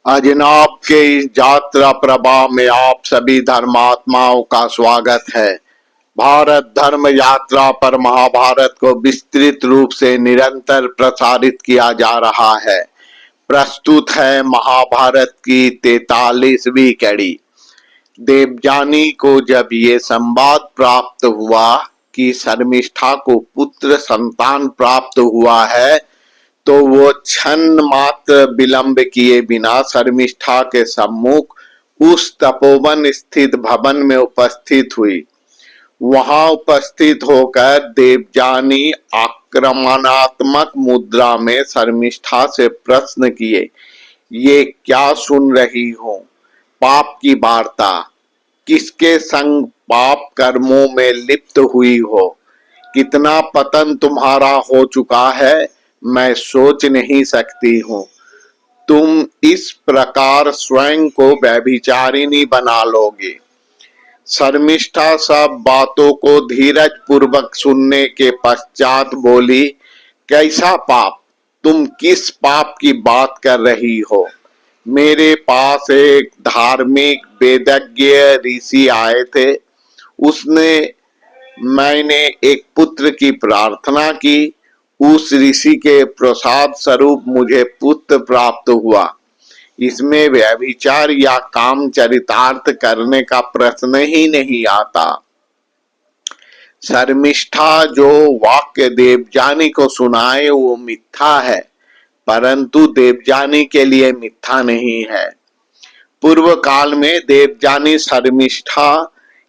अजनाब के इस यात्रा प्रवाह में आप सभी धर्मात्माओं का स्वागत है। भारत धर्म यात्रा पर महाभारत को विस्तृत रूप से निरंतर प्रसारित किया जा रहा है। प्रस्तुत है महाभारत की 43वीं कड़ी। देवयानी को जब ये संवाद प्राप्त हुआ कि शर्मिष्ठा को पुत्र संतान प्राप्त हुआ है, तो वो क्षण मात्र विलंब किए बिना शर्मिष्ठा के सम्मुख उस तपोवन स्थित भवन में उपस्थित हुई। वहां उपस्थित होकर देवयानी आक्रमणात्मक मुद्रा में शर्मिष्ठा से प्रश्न किए, ये क्या सुन रही हो? पाप की वार्ता। किसके संग पाप कर्मों में लिप्त हुई हो? कितना पतन तुम्हारा हो चुका है, मैं सोच नहीं सकती हूँ। तुम इस प्रकार स्वयं को व्यभिचारिणी बना लोगे। शर्मिष्ठा सब बातों को धीरज पूर्वक सुनने के पश्चात बोली, कैसा पाप? तुम किस पाप की बात कर रही हो? मेरे पास एक धार्मिक वेदज्ञ ऋषि आए थे। मैंने एक पुत्र की प्रार्थना की। उस ऋषि के प्रसाद स्वरूप मुझे पुत्र प्राप्त हुआ। इसमें व्यभिचार या काम चरितार्थ करने का प्रश्न ही नहीं आता। शर्मिष्ठा जो वाक्य देवयानी को सुनाए वो मिथ्या है, परंतु देवयानी के लिए मिथ्या नहीं है। पूर्व काल में देवयानी शर्मिष्ठा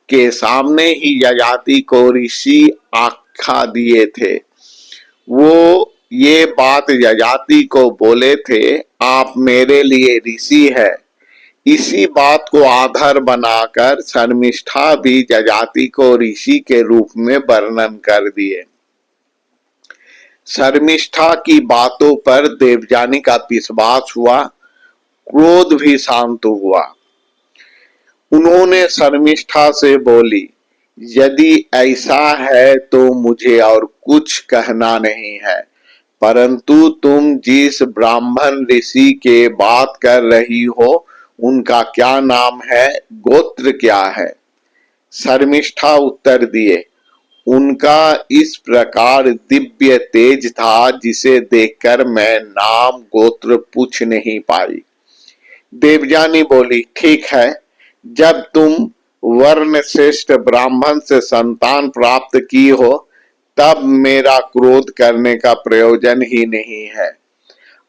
के सामने ही ययाति को ऋषि आख्या दिए थे। वो ये बात ययाति को बोले थे, आप मेरे लिए ऋषि है। इसी बात को आधार बनाकर शर्मिष्ठा भी ययाति को ऋषि के रूप में वर्णन कर दिए। शर्मिष्ठा की बातों पर देवयानी का विश्वास हुआ, क्रोध भी शांत हुआ। उन्होंने शर्मिष्ठा से बोली, यदि ऐसा है तो मुझे और कुछ कहना नहीं है, परंतु तुम जिस ब्राह्मण ऋषि के बात कर रही हो उनका क्या नाम है, गोत्र क्या है? शर्मिष्ठा उत्तर दिए, उनका इस प्रकार दिव्य तेज था जिसे देखकर मैं नाम गोत्र पूछ नहीं पाई। देवयानी बोली, ठीक है, जब तुम वर्ण श्रेष्ठ ब्राह्मण से संतान प्राप्त की हो तब मेरा क्रोध करने का प्रयोजन ही नहीं है।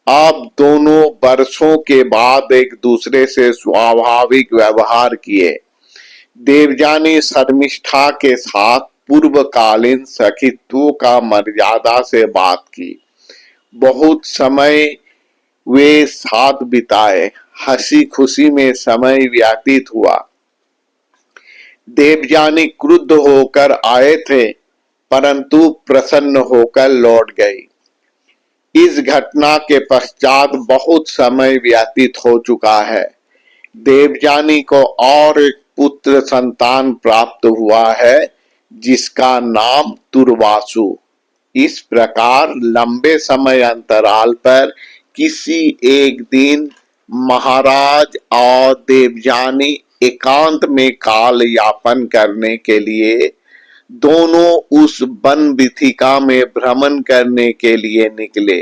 आप दोनों वर्षों के बाद एक दूसरे से स्वाभाविक व्यवहार किए। देवयानी शर्मिष्ठा के साथ पूर्वकालीन सखित्व का मर्यादा से बात की। बहुत समय वे साथ बिताए, हंसी खुशी में समय व्यतीत हुआ। देवयानी क्रुद्ध होकर आए थे, परंतु प्रसन्न होकर लौट गई। इस घटना के पश्चात बहुत समय व्यतीत हो चुका है। देवयानी को और एक पुत्र संतान प्राप्त हुआ है जिसका नाम दुर्वासु। इस प्रकार लंबे समय अंतराल पर किसी एक दिन महाराज और देवयानी एकांत में काल यापन करने के लिए दोनों उस वन वीथिका में भ्रमण करने के लिए निकले।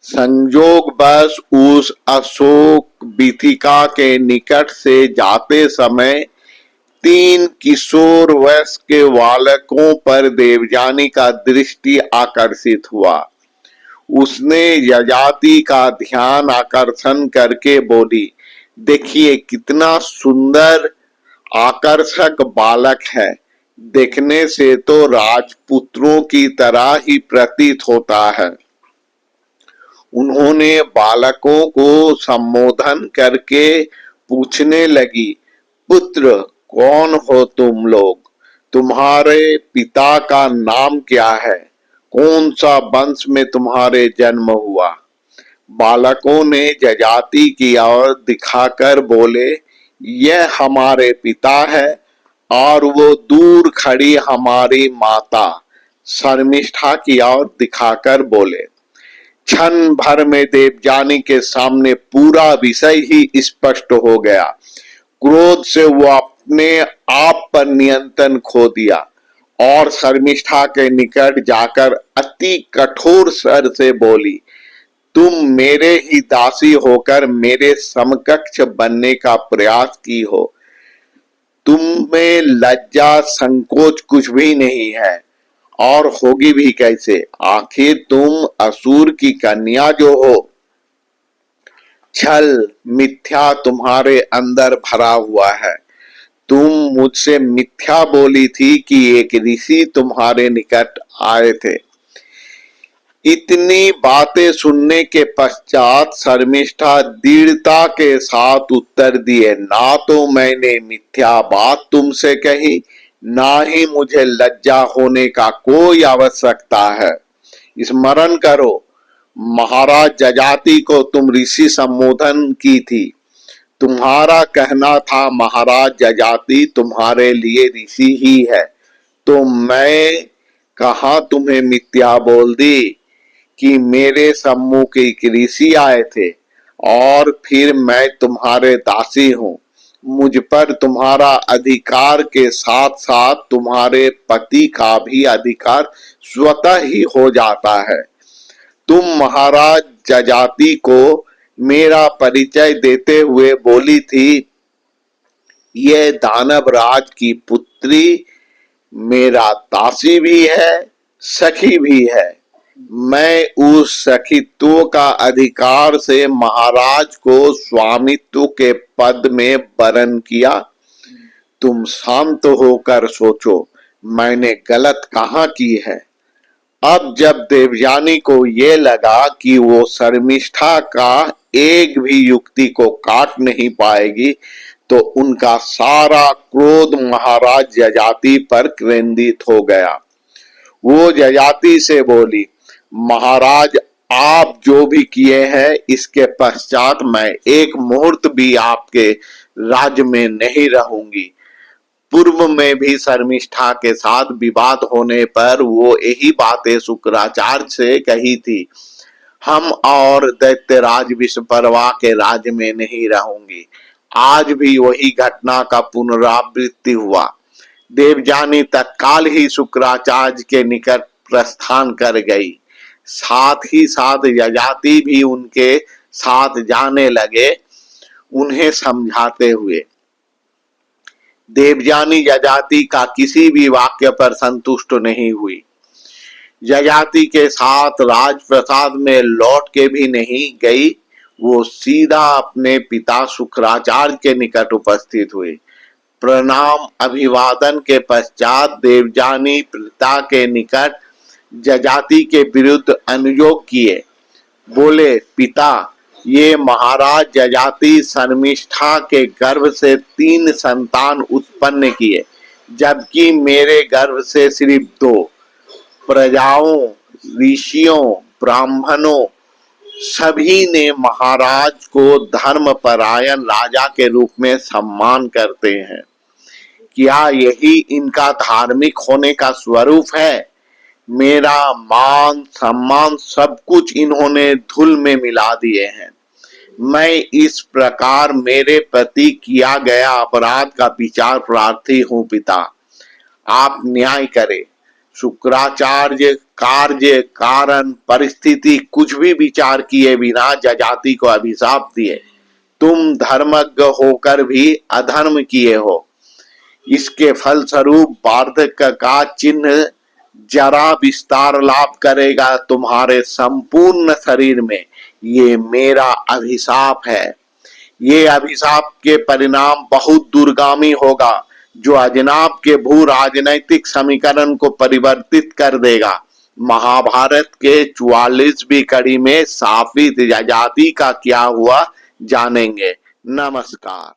संयोगवश उस अशोक वीथिका के निकट से जाते समय 3 किशोर वयस्क के बालकों पर देवयानी का दृष्टि आकर्षित हुआ। उसने ययाति का ध्यान आकर्षण करके बोली, देखिए कितना सुंदर आकर्षक बालक है। देखने से तो राजपुत्रों की तरह ही प्रतीत होता है। उन्होंने बालकों को संबोधन करके पूछने लगी, पुत्र कौन हो तुम लोग? तुम्हारे पिता का नाम क्या है? कौन सा वंश में तुम्हारे जन्म हुआ? बालकों ने ययाति की ओर दिखाकर बोले, यह हमारे पिता है और वो दूर खड़ी हमारी माता। शर्मिष्ठा की ओर दिखाकर बोले, क्षण भर में देवयानी के सामने पूरा विषय ही स्पष्ट हो गया। क्रोध से वो अपने आप पर नियंत्रण खो दिया और शर्मिष्ठा के निकट जाकर अति कठोर स्वर से बोली, तुम मेरे ही दासी होकर मेरे समकक्ष बनने का प्रयास की हो। तुम में लज्जा संकोच कुछ भी नहीं है और होगी भी कैसे। आखिर तुम असुर की कन्या जो हो। छल मिथ्या तुम्हारे अंदर भरा हुआ है। तुम मुझसे मिथ्या बोली थी कि एक ऋषि तुम्हारे निकट आए थे। इतनी बातें सुनने के पश्चात शर्मिष्ठा दृढ़ता के साथ उत्तर दिए, ना तो मैंने मिथ्या बात तुमसे कही, ना ही मुझे लज्जा होने का कोई आवश्यकता है। स्मरण करो, महाराज जजाति को तुम ऋषि संबोधन की थी। तुम्हारा कहना था महाराज जजाति तुम्हारे लिए ऋषि ही है, तो मैं कहाँ तुम्हें मिथ्या बोल दी कि मेरे सम्मुख एक ऋषि आए थे और फिर मैं तुम्हारे दासी हूँ। मुझ पर तुम्हारा अधिकार के साथ साथ तुम्हारे पति का भी अधिकार स्वतः ही हो जाता है। तुम महाराज जजाति को मेरा परिचय देते हुए बोली थी, ये दानव राज की पुत्री मेरा दासी भी है, सखी भी है। मैं उस सखित्व का अधिकार से महाराज को स्वामित्व के पद में वरण किया। तुम शांत होकर सोचो, मैंने गलत कहाँ की है। अब जब देवयानी को ये लगा कि वो शर्मिष्ठा का एक भी युक्ति को काट नहीं पाएगी, तो उनका सारा क्रोध महाराज जजाति पर केंद्रित हो गया। वो जजाति से बोली, महाराज आप जो भी किए हैं इसके पश्चात मैं एक मुहूर्त भी आपके राज्य में नहीं रहूंगी। पूर्व में भी शर्मिष्ठा के साथ विवाद होने पर वो यही बातें शुक्राचार्य से कही थी, हम और दैत्यराज विश्वपर्वा के राज्य में नहीं रहूंगी। आज भी वही घटना का पुनरावृत्ति हुआ। देवयानी तत्काल ही शुक्राचार्य के निकट प्रस्थान कर गई। साथ ही साथ यजाति भी उनके साथ जाने लगे, उन्हें समझाते हुए। देवयानी यजाति का किसी भी वाक्य पर संतुष्ट नहीं हुई। यजाति के साथ राजप्रसाद में लौट के भी नहीं गई, वो सीधा अपने पिता शुक्राचार्य के निकट उपस्थित हुई। प्रणाम अभिवादन के पश्चात देवयानी पिता के निकट जजाति के विरुद्ध अनुयोग किए। बोले, पिता, ये महाराज जजाति शर्मिष्ठा के गर्भ से 3 संतान उत्पन्न किए, जबकि मेरे गर्भ से सिर्फ 2। प्रजाओं, ऋषियों, ब्राह्मणों सभी ने महाराज को धर्मपरायण राजा के रूप में सम्मान करते हैं। क्या यही इनका धार्मिक होने का स्वरूप है? मेरा मान सम्मान सब कुछ इन्होंने धूल में मिला दिए हैं। मैं इस प्रकार मेरे प्रति किया गया अपराध का विचार प्रार्थी हूँ पिता, आप न्याय करें। शुक्राचार्य कार्य कारण परिस्थिति कुछ भी विचार किए बिना जजाति को अभिशाप दिए। तुम धर्मज्ञ होकर भी अधर्म किए हो, इसके फलस्वरूप वार्धक्य का चिन्ह जरा विस्तार लाभ करेगा तुम्हारे संपूर्ण शरीर में। ये मेरा अभिशाप है। ये अभिशाप के परिणाम बहुत दूरगामी होगा, जो अजनाब के भू राजनैतिक समीकरण को परिवर्तित कर देगा। महाभारत के 44वीं कड़ी में शापित यजाति का क्या हुआ जानेंगे। नमस्कार।